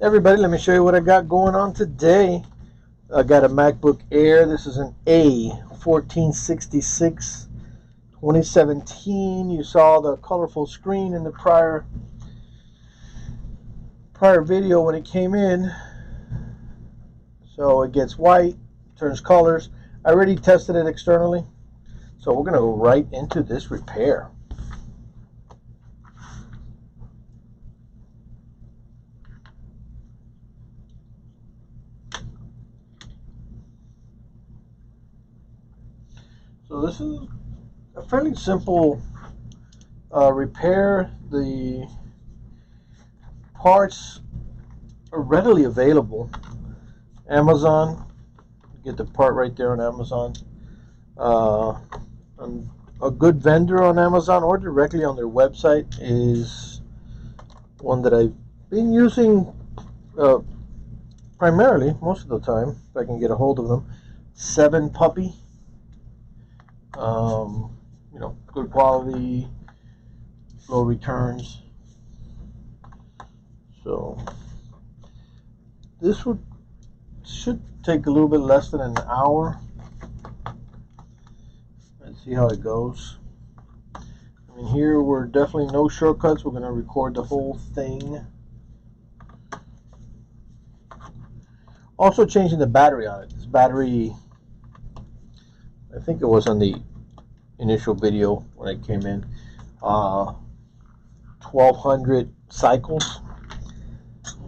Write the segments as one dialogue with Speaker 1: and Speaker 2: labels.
Speaker 1: Everybody, let me show you what I got going on today. I got a MacBook Air. This is an A1466 2017. You saw the colorful screen in the prior video when it came in. So it gets white, turns colors. I already tested it externally. So we're going to go right into this repair. So this is a fairly simple repair. The parts are readily available. Amazon, you get the part right there on Amazon. A good vendor on Amazon or directly on their website is one that I've been using primarily most of the time, if I can get a hold of them. 7 Puppy. Good quality, low returns. So this should take a little bit less than an hour. Let's see how it goes. I mean, here we're definitely no shortcuts. We're going to record the whole thing. Also changing the battery on it. This battery, I think it was on the initial video when it came in, 1200 cycles.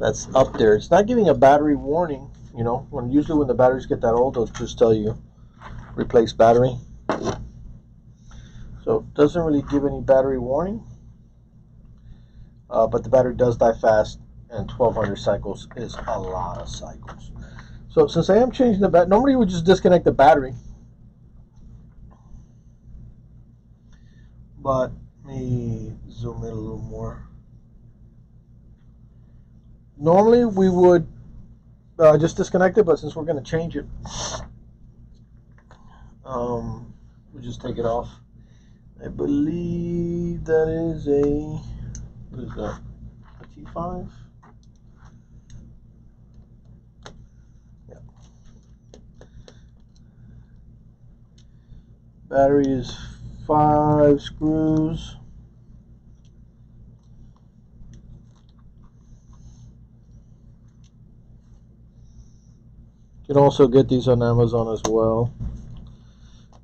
Speaker 1: That's up there. It's not giving a battery warning, you know. Usually when the batteries get that old, they'll just tell you replace battery. So it doesn't really give any battery warning, but the battery does die fast, and 1200 cycles is a lot of cycles. So since I am changing the battery, normally we just disconnect the battery, but let me zoom in a little more. Normally we would just disconnect it, but since we're going to change it, we'll just take it off. I believe that is a, what is that, a T5? Yeah. Battery is 5 screws. You can also get these on Amazon as well.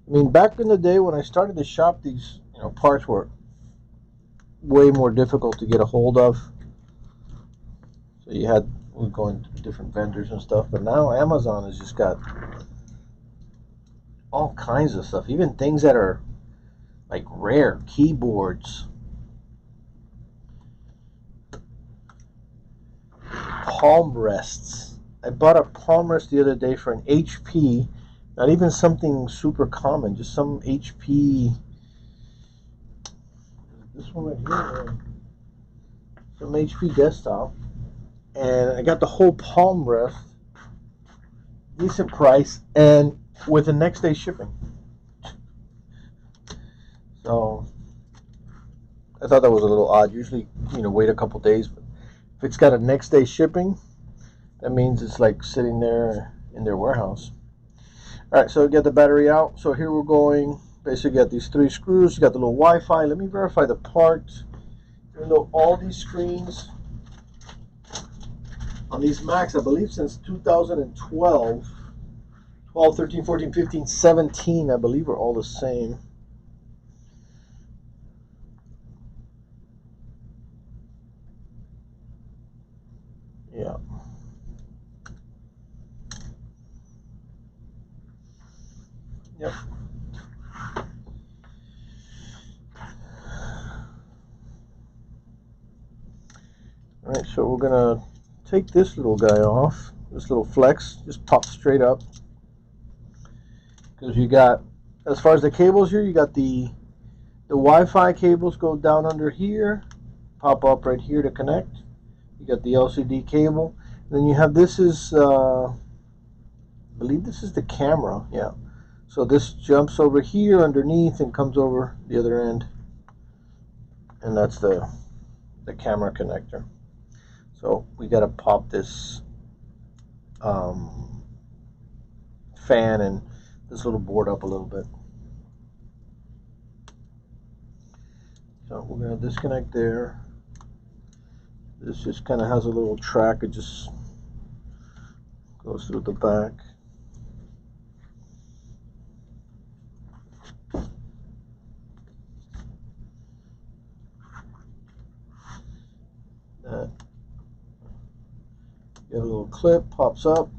Speaker 1: I mean, back in the day when I started to shop, these parts were way more difficult to get a hold of. So we're going to different vendors and stuff. But now Amazon has just got all kinds of stuff, even things that are like rare keyboards, palm rests. I bought a palm rest the other day for an HP. Not even something super common, just some HP. This one right here, some HP desktop, and I got the whole palm rest, decent price, and with the next day shipping. So I thought that was a little odd. Usually, wait a couple days, but if it's got a next day shipping, that means it's like sitting there in their warehouse. Alright, so get the battery out. So here we're going, basically got these 3 screws, you got the little Wi-Fi. Let me verify the part. Even though all these screens on these Macs, I believe since 2012, 12, 13, 14, 15, 17, I believe are all the same. Yeah. Yep. Alright, so we're gonna take this little guy off. This little flex just pops straight up. Because you got, as far as the cables here, you got the Wi-Fi cables go down under here, pop up right here to connect. You got the LCD cable. And then you have, this is, I believe this is the camera, yeah. So this jumps over here underneath and comes over the other end. And that's the camera connector. So we got to pop this fan and this little board up a little bit. So we're going to disconnect there. This just kind of has a little track. It just goes through the back. That get a little clip, pops up,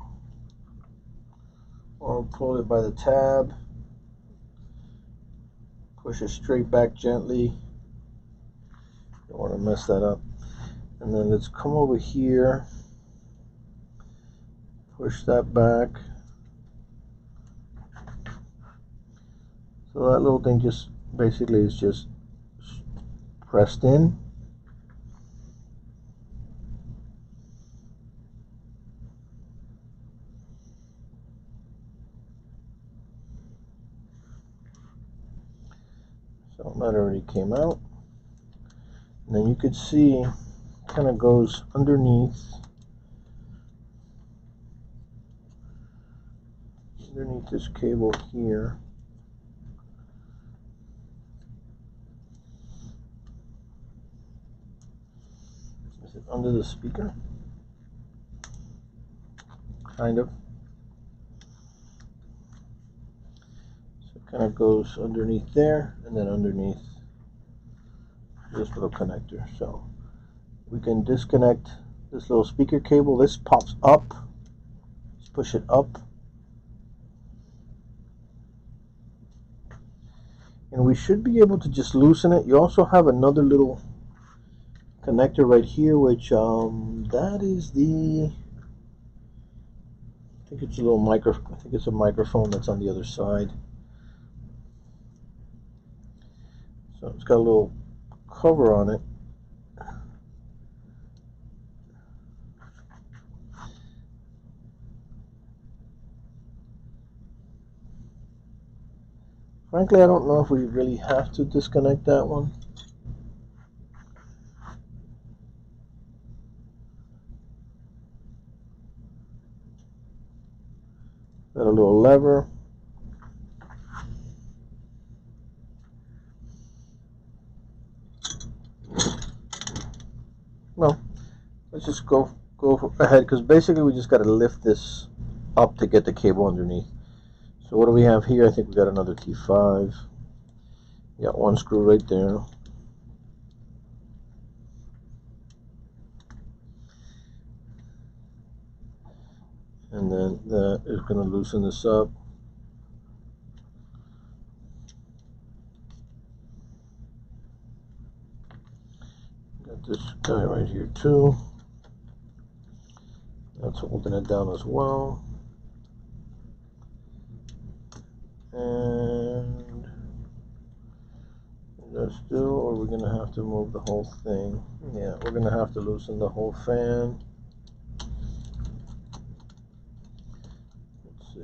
Speaker 1: or pull it by the tab. Push it straight back gently. Don't want to mess that up. And then let's come over here, push that back. So that little thing just basically is just pressed in. So that already came out. And then you could see kind of goes underneath this cable here. Is it under the speaker? Kind of. So it kind of goes underneath there and then underneath this little connector. So we can disconnect this little speaker cable. This pops up. Just push it up. And we should be able to just loosen it. You also have another little connector right here, which that is the, I think it's a little I think it's a microphone that's on the other side. So it's got a little cover on it. Frankly, I don't know if we really have to disconnect that one. Got a little lever. No, let's just go ahead, because basically we just got to lift this up to get the cable underneath. So what do we have here? I think we got another T5. Got one screw right there. And then that is going to loosen this up. Got this guy right here too. That's holding it down as well. And that's still, or we're going to have to move the whole thing. Yeah, we're going to have to loosen the whole fan. Let's see.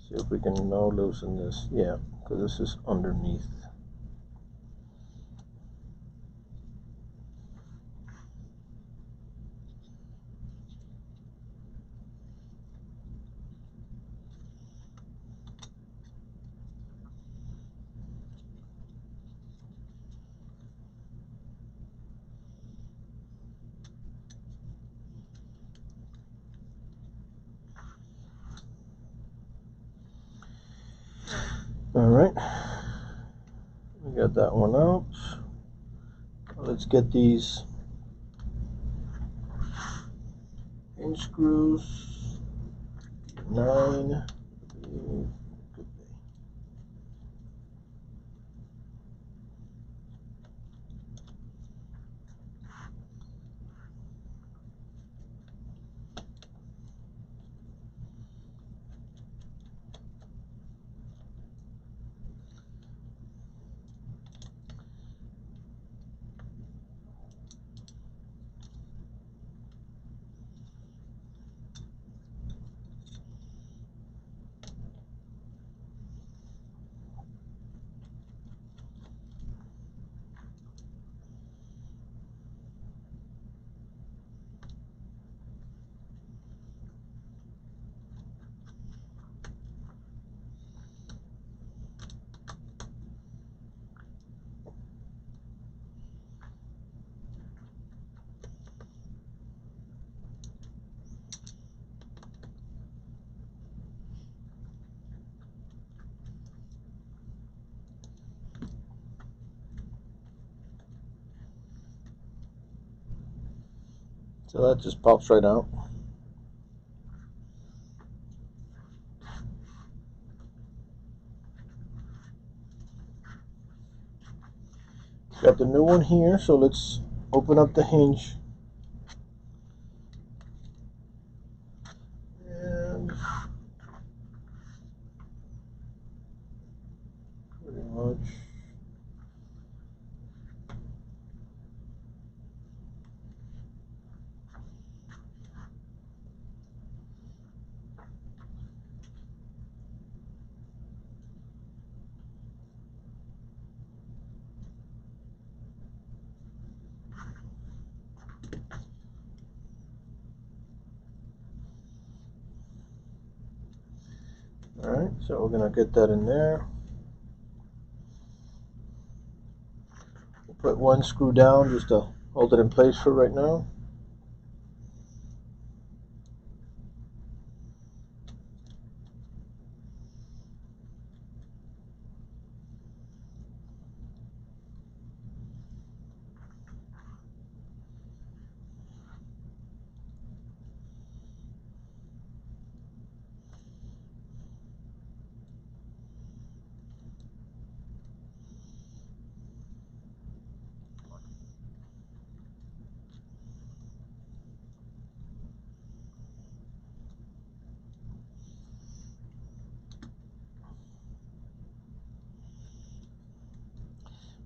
Speaker 1: See if we can now loosen this. Yeah, because this is underneath. All right, we got that one out. Let's get these hinge screws. 9. So that just pops right out. Got the new one here, so let's open up the hinge. And pretty much. Alright, so we're going to get that in there. We'll put one screw down just to hold it in place for right now.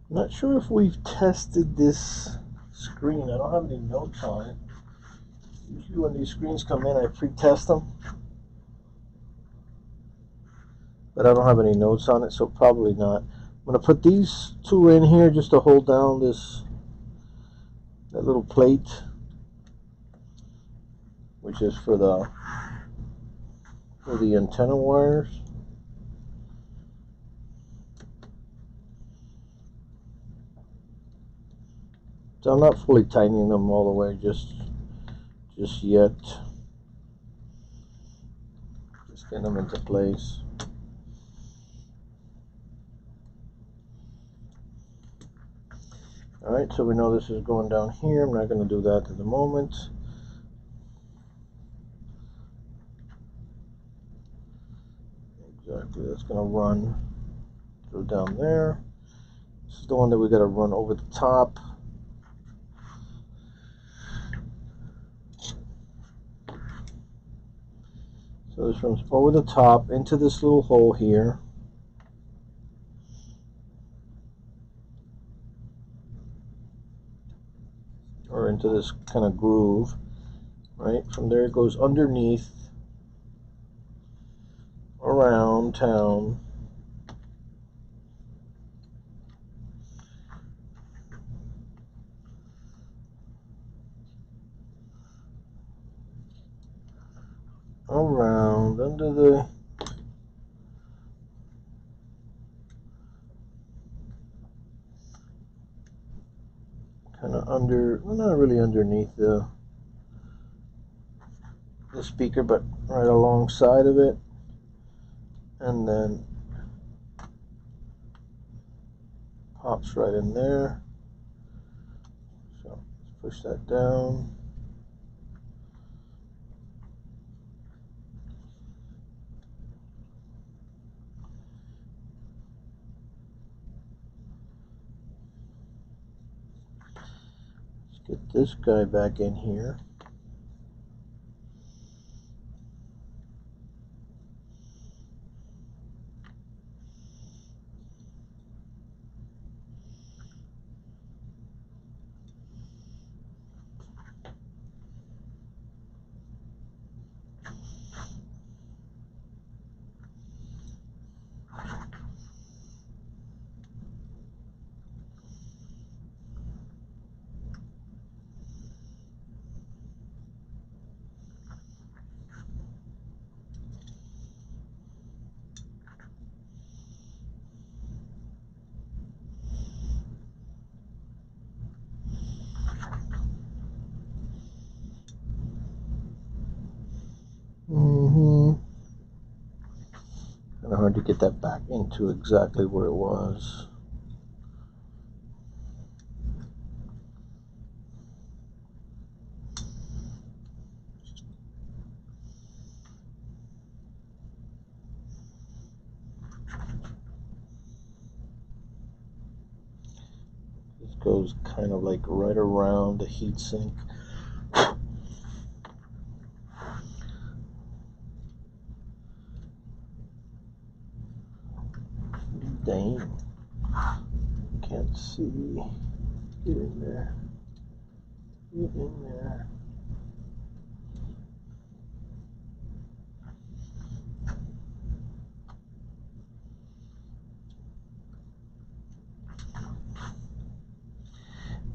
Speaker 1: I'm not sure if we've tested this screen. I don't have any notes on it. Usually when these screens come in, I pre-test them. But I don't have any notes on it, so probably not. I'm going to put these two in here just to hold down that little plate, which is for the antenna wires. So I'm not fully tightening them all the way just yet. Just getting them into place. Alright, so we know this is going down here. I'm not going to do that at the moment. Exactly, that's going to run through down there. This is the one that we got to run over the top. So this runs over the top into this little hole here. Or into this kind of groove. Right? From there it goes underneath, around town. Around under the kind of under, well, not really underneath the speaker, but right alongside of it, and then pops right in there. So let's push that down. Get this guy back in here. Kind of hard to get that back into exactly where it was. goes kind of like right around the heat sink. Dang, can't see. Get in there. Get in there.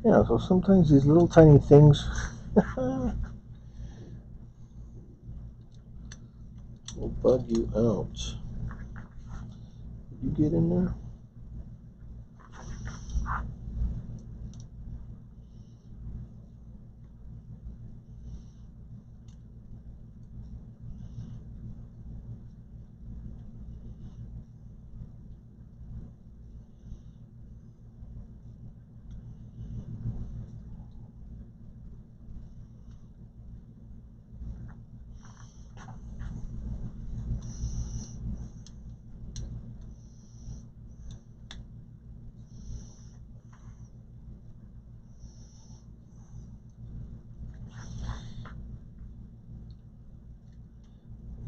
Speaker 1: Yeah, so sometimes these little tiny things will bug you out. Did you get in there?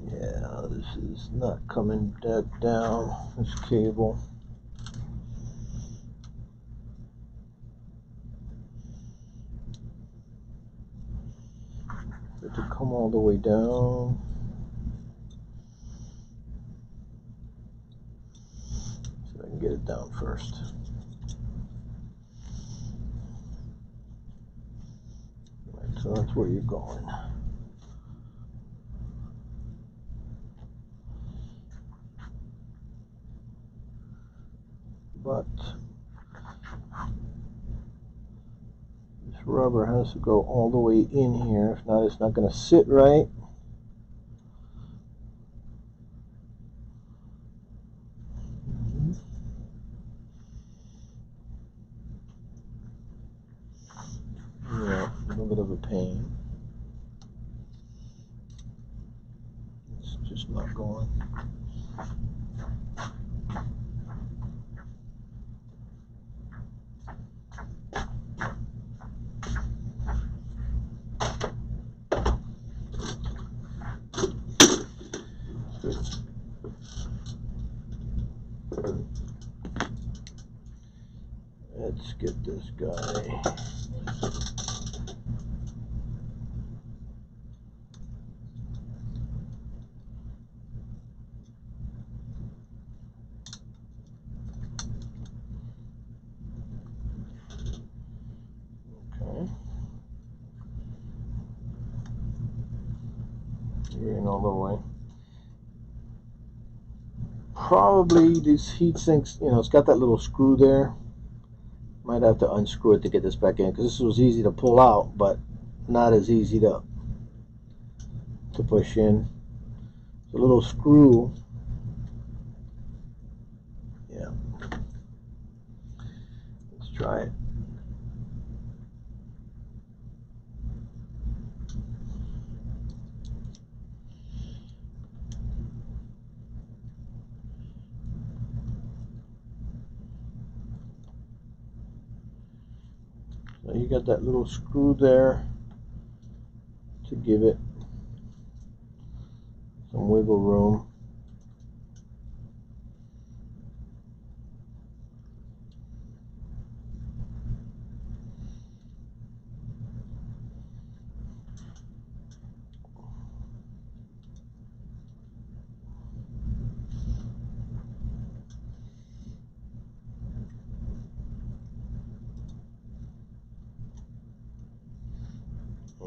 Speaker 1: Yeah, this is not coming back down, this cable. To come all the way down. So I can get it down first. Right, so that's where you're going. But this rubber has to go all the way in here. If not, it's not going to sit right. Yeah, a little bit of a pain. It's just not going. Let's get this guy. Okay. You're in all the way. Probably these heat sinks, you know, it's got that little screw there. Might have to unscrew it to get this back in, because this was easy to pull out, but not as easy to push in. It's a little screw. Yeah. Let's try it. So you got that little screw there to give it some wiggle room.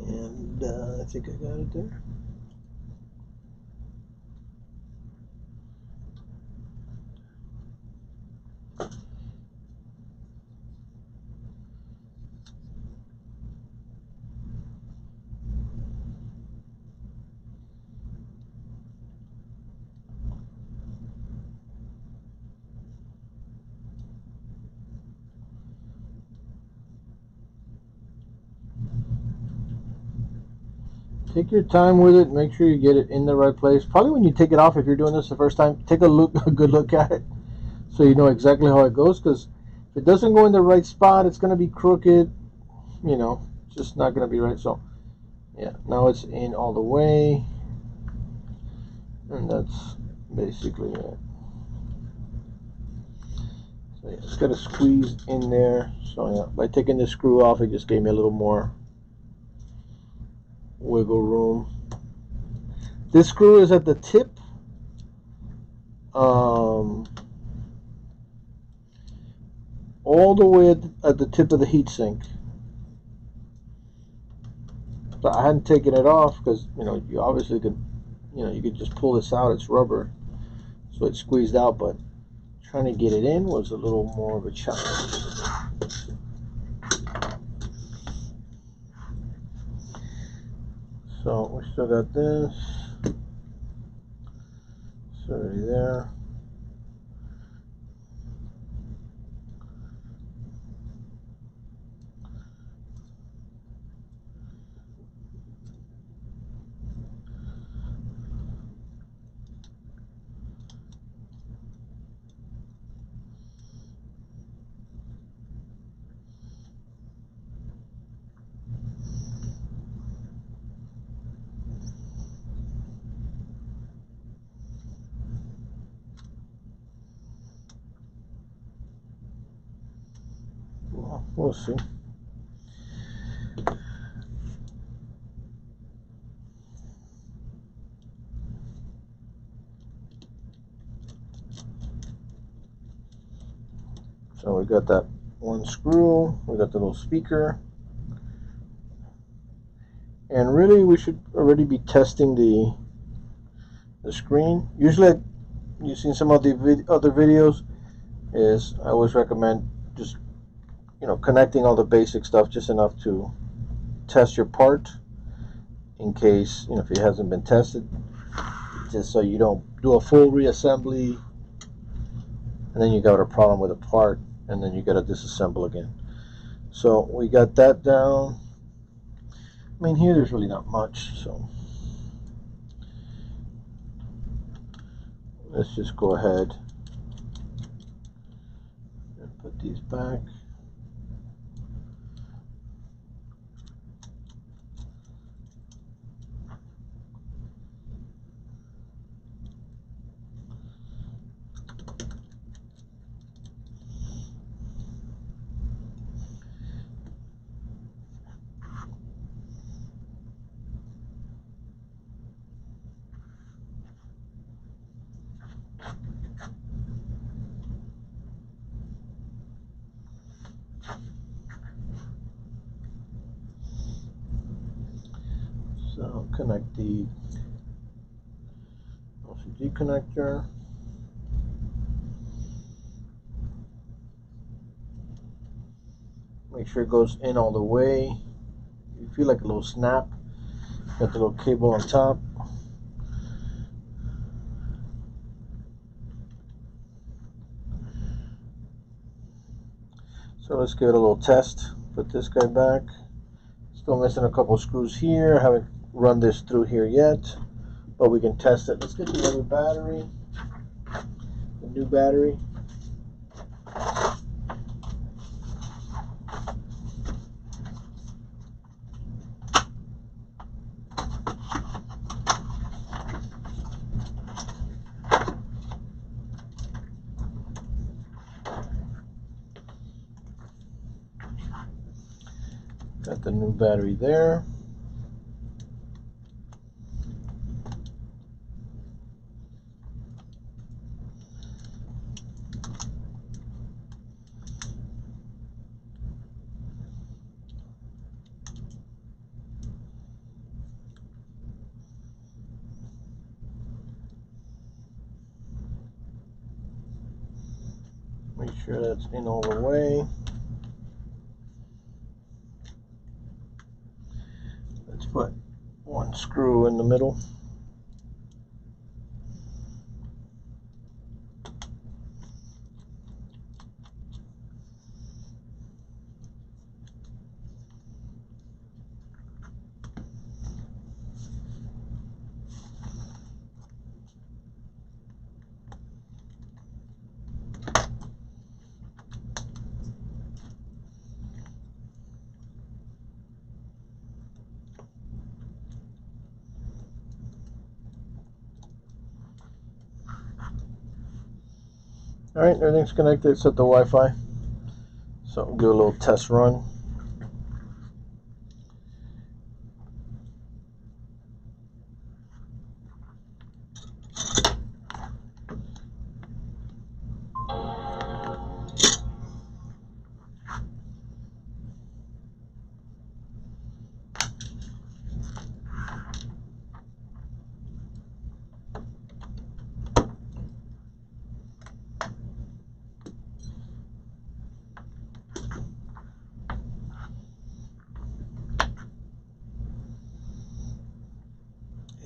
Speaker 1: And I think I got it there. Take your time with it. Make sure you get it in the right place. Probably when you take it off, if you're doing this the first time, take a good look at it so you know exactly how it goes. Because If it doesn't go in the right spot, it's going to be crooked. You know, it's just not going to be right. So, yeah, now it's in all the way. And that's basically it. So, yeah, it's got to squeeze in there. So, yeah, by taking the screw off, it just gave me a little more wiggle room. This screw is at the tip. All the way at the tip of the heatsink. So I hadn't taken it off because, you know, you obviously could, you know, you could just pull this out. It's rubber, so it squeezed out. But trying to get it in was a little more of a challenge. So we still got this. It's already there. Well, we'll see. So we got that one screw, we got the little speaker, and really we should already be testing the screen. Usually, you've seen some of the other videos, is I always recommend just, you know, connecting all the basic stuff just enough to test your part in case, you know, if it hasn't been tested, just so you don't do a full reassembly and then you got a problem with a part and then you got to disassemble again. So we got that down. I mean, here there's really not much, so let's just go ahead and put these back. So connect the LCD connector. Make sure it goes in all the way. You feel like a little snap. Got the little cable on top. So let's give it a little test. Put this guy back. Still missing a couple screws here. Haven't run this through here yet, but we can test it. Let's get the other battery, the new battery. Got the new battery there. Make sure that's in all the way. Let's put one screw in the middle. Alright, everything's connected, set the Wi-Fi. So we'll do a little test run.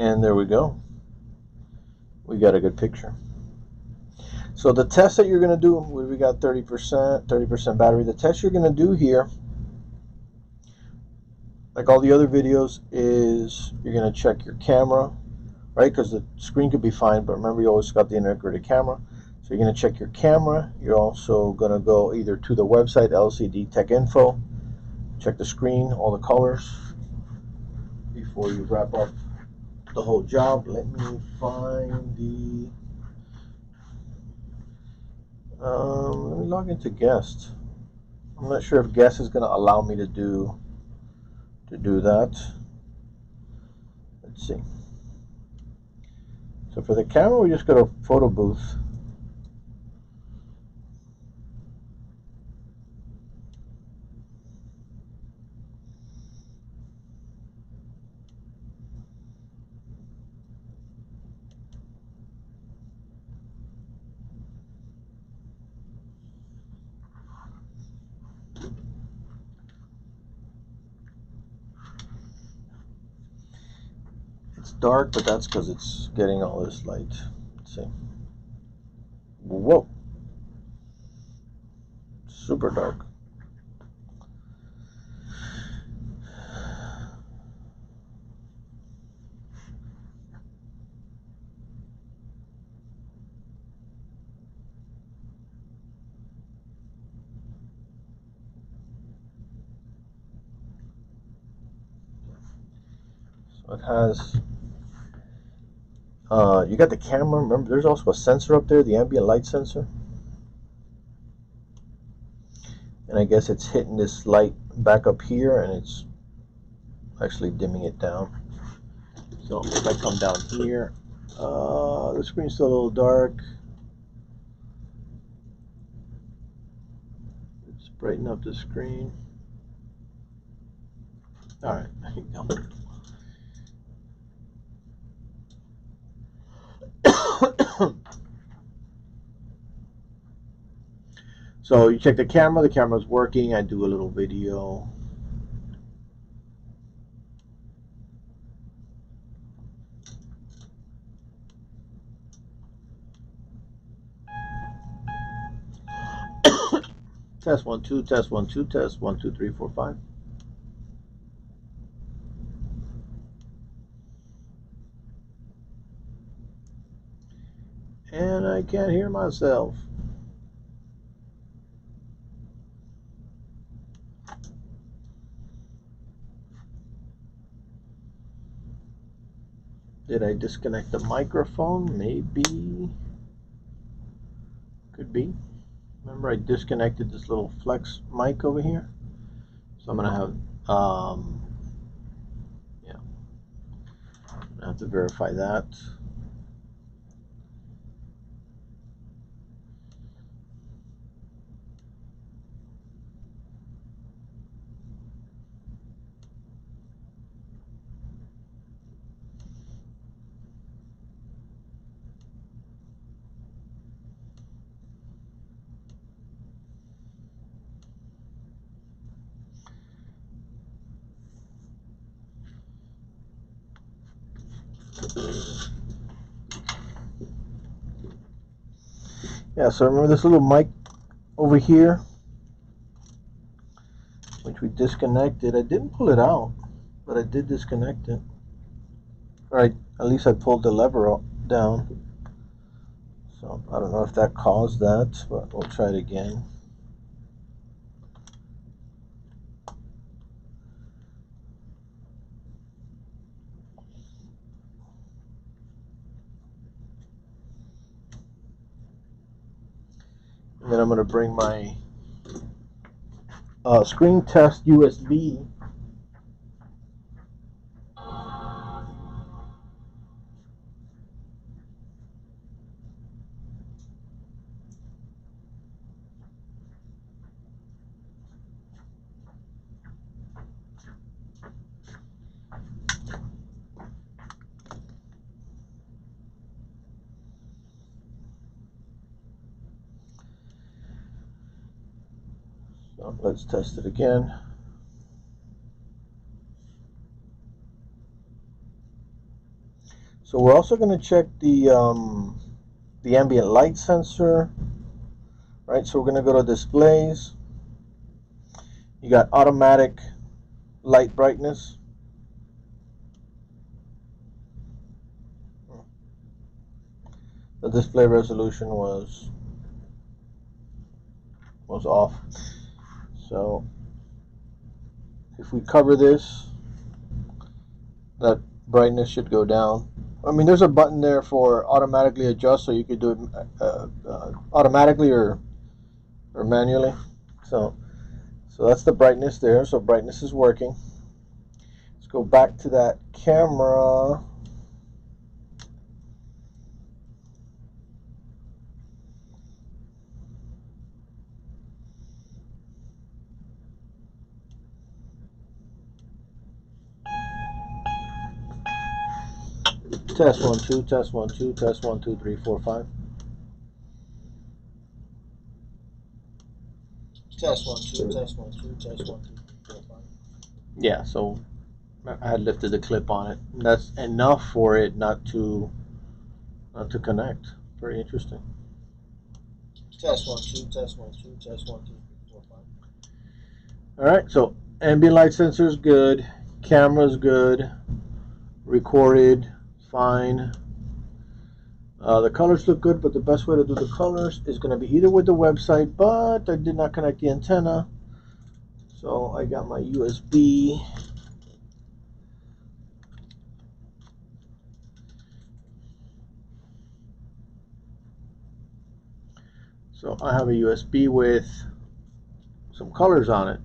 Speaker 1: And there we go. We got a good picture. So the test that you're going to do, we got 30% battery. The test you're going to do here, like all the other videos, is you're going to check your camera, right? Because the screen could be fine, but remember you always got the integrated camera. So you're going to check your camera. You're also going to go either to the website, LCD Tech Info, check the screen, all the colors, before you wrap up the whole job. Let me find the let me log into guest. I'm not sure if guest is going to allow me to do that. Let's see. So for the camera, we just go to photo booth. It's dark, but that's because it's getting all this light. Let's see. Whoa. Super dark. So it has, you got the camera. Remember, there's also a sensor up there, the ambient light sensor. And I guess it's hitting this light back up here, and it's actually dimming it down. So if I come down here, the screen's still a little dark. Let's brighten up the screen. All right, there you go. So you check the camera's working. I do a little video. Test 1 2, test 1 2, test 1 2 3 4 5. And I can't hear myself. Did I disconnect the microphone? Maybe. Could be. Remember, I disconnected this little flex mic over here. So I'm going to have, yeah, I have to verify that. Yeah, so remember this little mic over here, which we disconnected. I didn't pull it out, but I did disconnect it. Right, at least I pulled the lever down. So I don't know if that caused that, but we'll try it again. then I'm going to bring my screen test USB. So let's test it again. So we're also going to check the ambient light sensor, right? So we're going to go to displays. You got automatic light brightness. The display resolution was off. So if we cover this, that brightness should go down. I mean, there's a button there for automatically adjust, so you could do it automatically or manually. So that's the brightness there. So brightness is working. Let's go back to that camera. Test 1 2, test 1 2, test 1 2 3 4 5. Test 1 2, test 1 2, test 1 2 3 4 5. Yeah, so I had lifted the clip on it. That's enough for it not to connect. Very interesting. Test 1 2, test 1 2, test 1 2 3 4 5. All right, so ambient light sensor is good, camera's good, recorded fine. The colors look good, but the best way to do the colors is going to be either with the website, but I did not connect the antenna, so I got my USB. So I have a USB with some colors on it,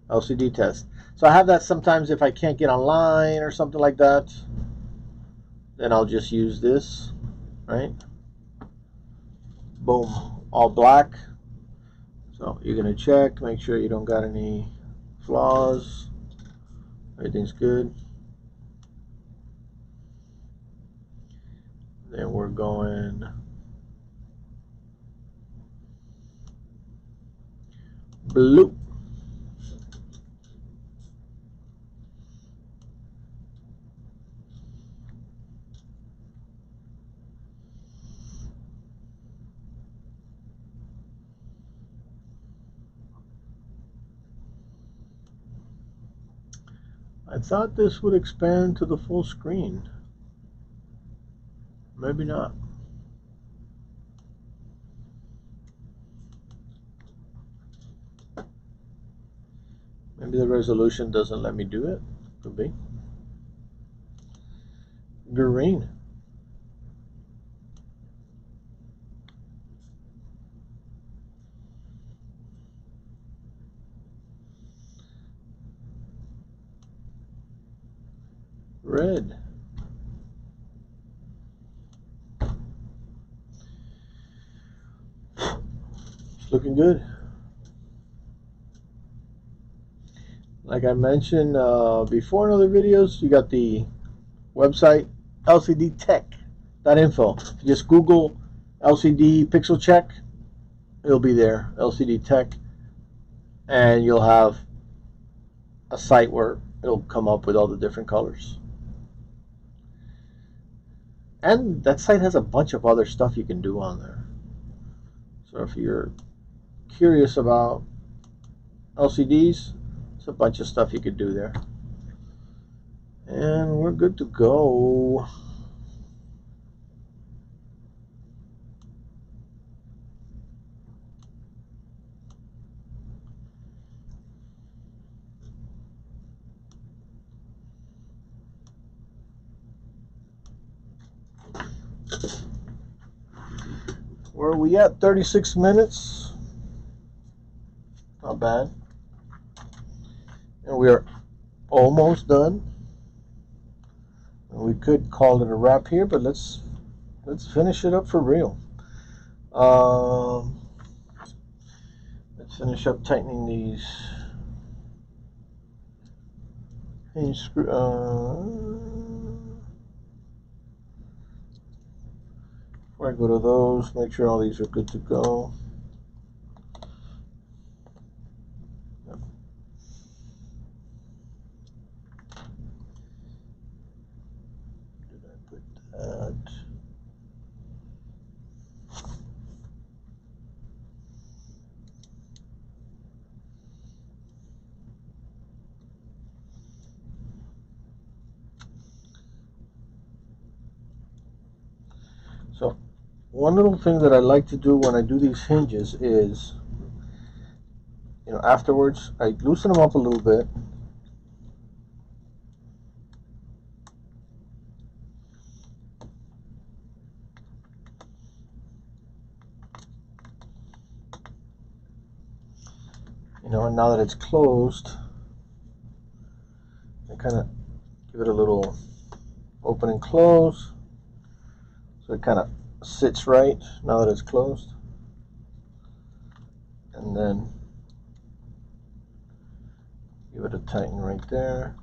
Speaker 1: LCD test. So I have that sometimes if I can't get online or something like that, then I'll just use this, right? Boom, all black. So you're gonna check, make sure you don't got any flaws. Everything's good. Then we're going blue. I thought this would expand to the full screen. Maybe not. Maybe the resolution doesn't let me do it. Could be. Green. Red. It's looking good. Like I mentioned before in other videos, you got the website lcdtech.info. If you just Google LCD pixel check, it'll be there, LCD Tech, and you'll have a site where it'll come up with all the different colors. And that site has a bunch of other stuff you can do on there. So if you're curious about LCDs, there's a bunch of stuff you could do there. And we're good to go. where are we at? 36 minutes. Not bad. And we are almost done. And we could call it a wrap here, but let's finish it up for real. Let's finish up tightening these hinge screw. Before I go to those, make sure all these are good to go. Did I put that? So one little thing that I like to do when I do these hinges is, you know, afterwards I loosen them up a little bit. You know, and now that it's closed, I kind of give it a little open and close, so it kind of sits right now that it's closed. And then give it a tighten right there.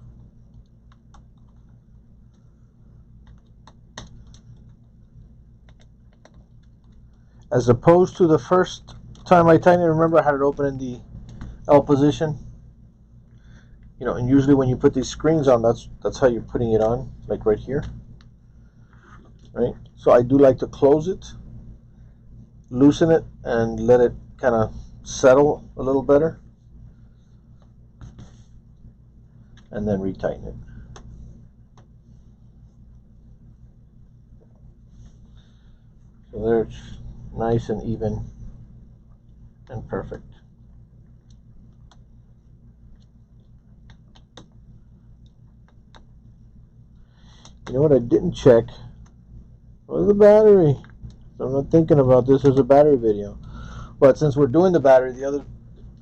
Speaker 1: As opposed to the first time I tightened it, remember I had it open in the L position? You know, and usually when you put these screens on, that's how you're putting it on, like right here. Right? So I do like to close it, loosen it, and let it kind of settle a little better, and then retighten it. So there it's nice and even and perfect. You know what I didn't check? Was the battery. So I'm not thinking about this as a battery video. But since we're doing the battery,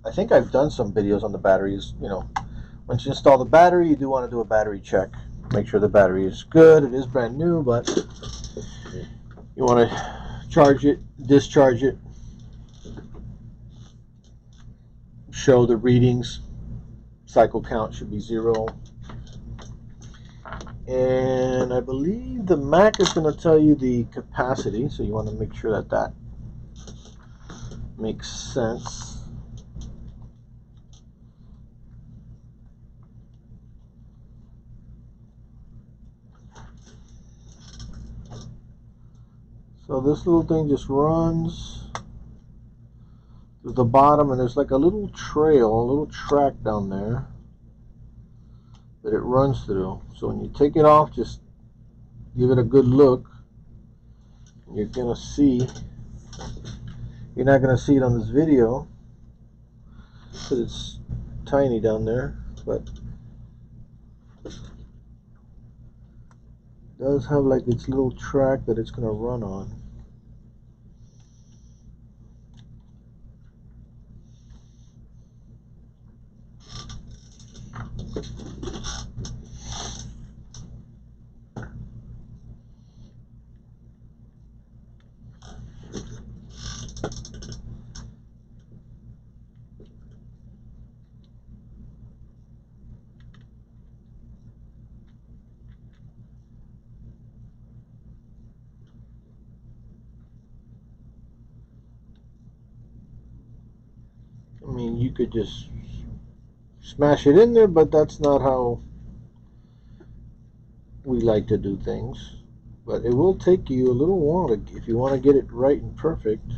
Speaker 1: I think I've done some videos on the batteries. You know, once you install the battery, you do want to do a battery check. Make sure the battery is good. It is brand new, but you want to charge it, discharge it, show the readings. Cycle count should be 0. And I believe the Mac is going to tell you the capacity, so you want to make sure that that makes sense. So this little thing just runs to the bottom, and there's like a little trail, a little track down there that it runs through. So when you take it off, just give it a good look. You're gonna see, you're not gonna see it on this video because it's tiny down there, but it does have like its little track that it's gonna run on. I mean, you could just smash it in there, but that's not how we like to do things. But it will take you a little while if you want to get it right and perfect.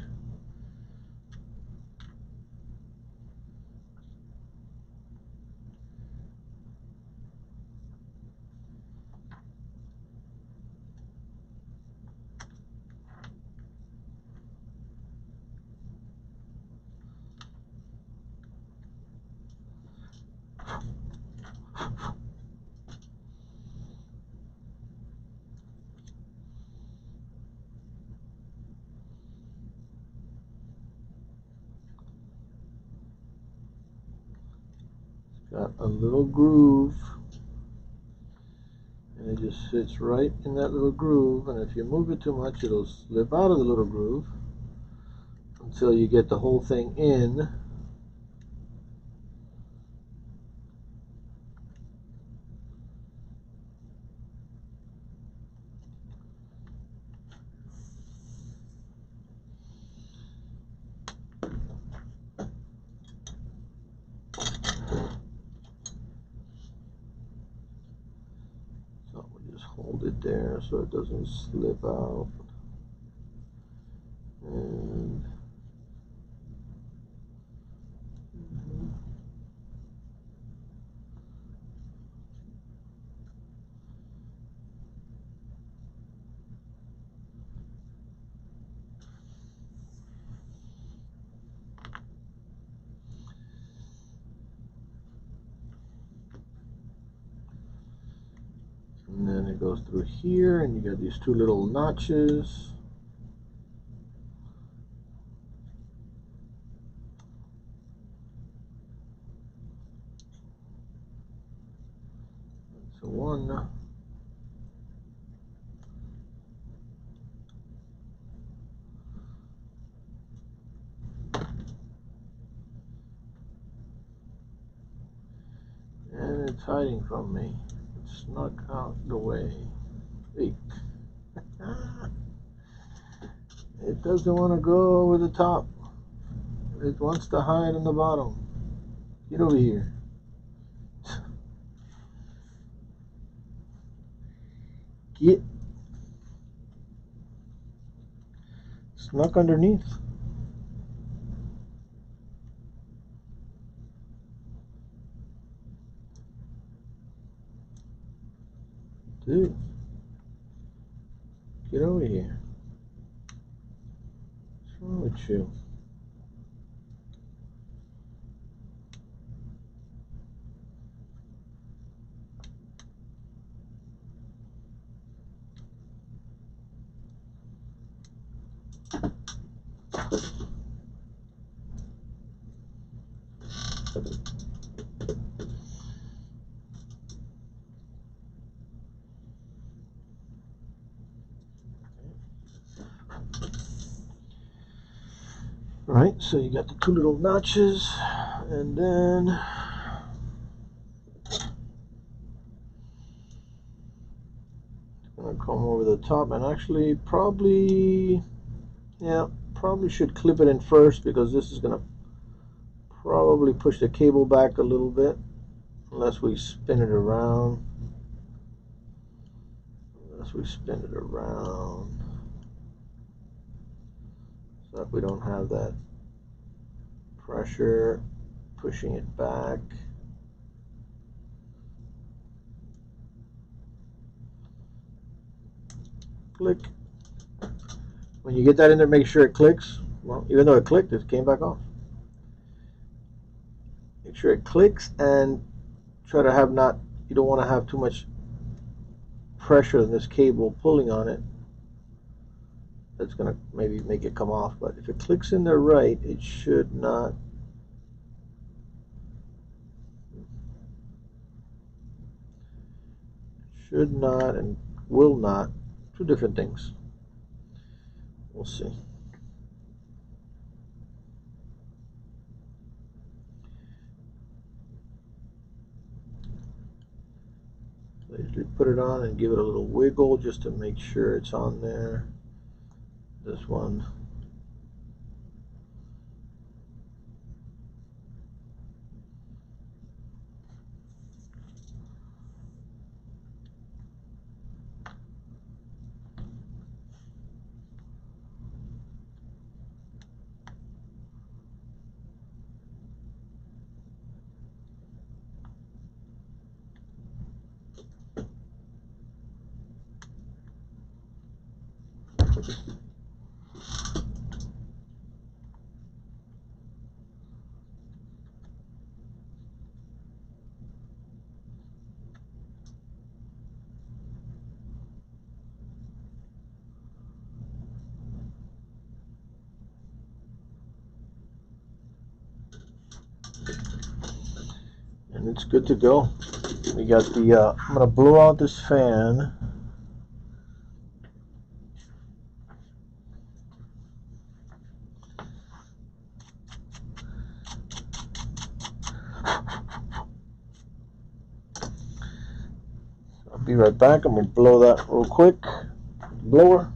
Speaker 1: Got a little groove, and it just fits right in that little groove, and if you move it too much it'll slip out of the little groove until you get the whole thing in. So we just hold it there so it doesn't slip out. And and then it goes through here, and you got these two little notches. So one, and it's hiding from me. It snuck out the way. Hey. It doesn't want to go over the top. It wants to hide on the bottom. Get over here. Get. Snuck underneath. Dude. Get over here. What's wrong with you? Right, so you got the two little notches, and then I'm gonna come over the top, and actually probably should clip it in first, because this is gonna probably push the cable back a little bit unless we spin it around. So that we don't have that pressure pushing it back. Click. When you get that in there, make sure it clicks. Well, even though it clicked, it came back off. Make sure it clicks, and try to have you don't want to have too much pressure in this cable pulling on it. That's going to maybe make it come off, but if it clicks in there right, it should not. Should not and will not. Two different things. We'll see. I usually put it on and give it a little wiggle just to make sure it's on there. This one. and it's good to go. We got the I'm gonna blow out this fan. I'll be right back. I'm gonna blow that real quick. Blower.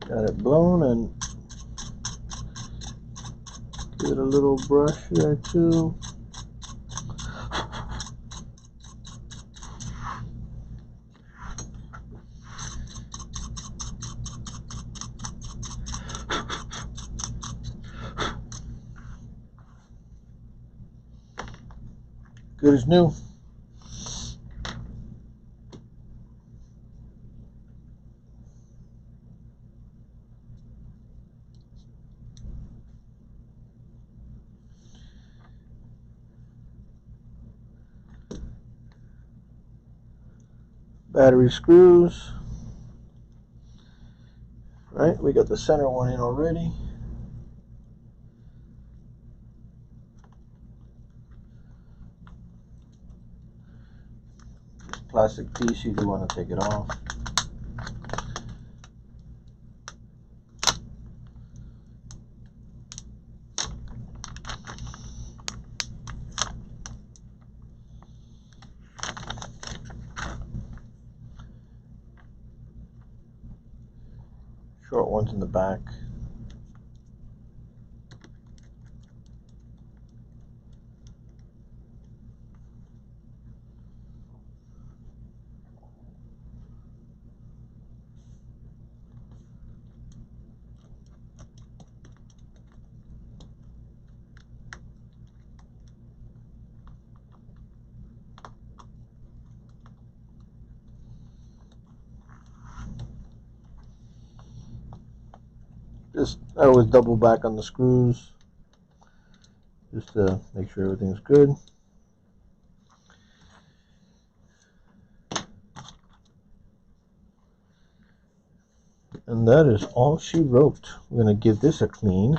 Speaker 1: Got it blown, and give it a little brush there too. Good as new. Battery screws. Right, we got the center one in already. Plastic piece, you do want to take it off. Short ones in the back. Just, I always double back on the screws just to make sure everything's good. And that is all she wrote. We're going to give this a clean.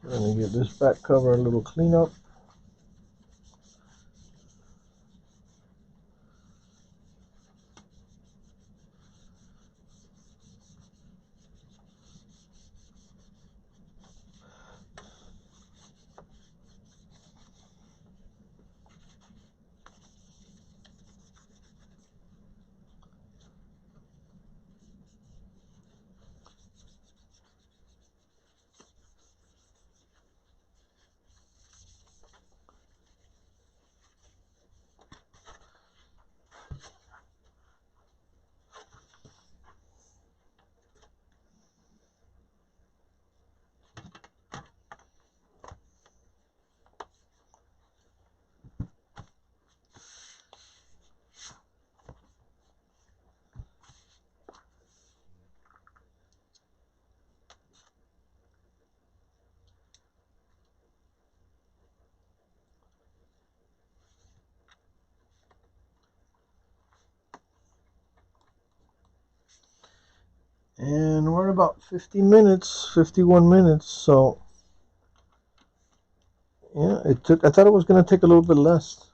Speaker 1: We're going to give this back cover a little cleanup. And we're about 50 minutes, 51 minutes, so yeah, I thought it was going to take a little bit less,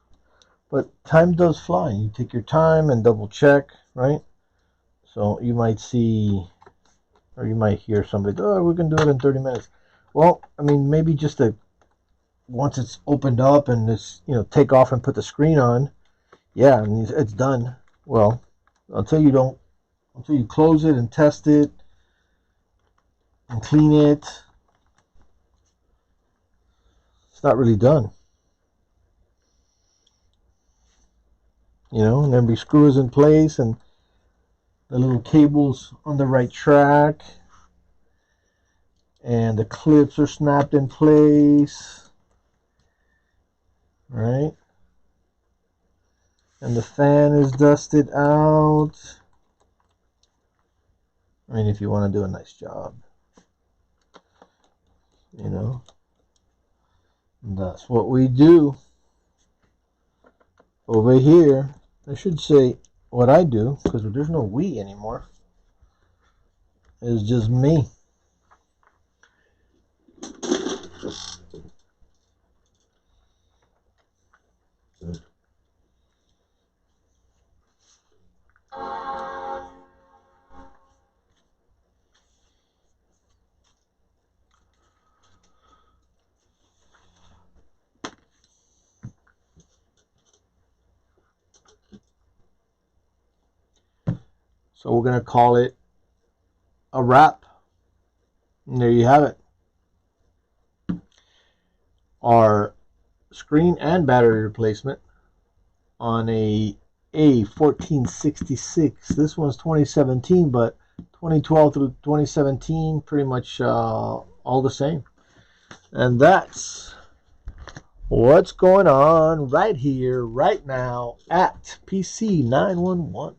Speaker 1: but time does fly. You take your time and double check, right? So you might see Or you might hear somebody, oh, we can do it in 30 minutes. Well, I mean, maybe just once it's opened up and it's, take off and put the screen on, yeah, and it's done. Well, until you close it and test it and clean it, it's not really done. And then we screw it in place and the little cables on the right track and the clips are snapped in place, right? And the fan is dusted out. I mean, if you want to do a nice job, that's what we do over here. I should say what I do, because there's no we anymore. It's just me. So we're going to call it a wrap. And there you have it. Our screen and battery replacement on a A1466. This one's 2017, but 2012 through 2017, pretty much all the same. And that's what's going on right here, right now at PC 911.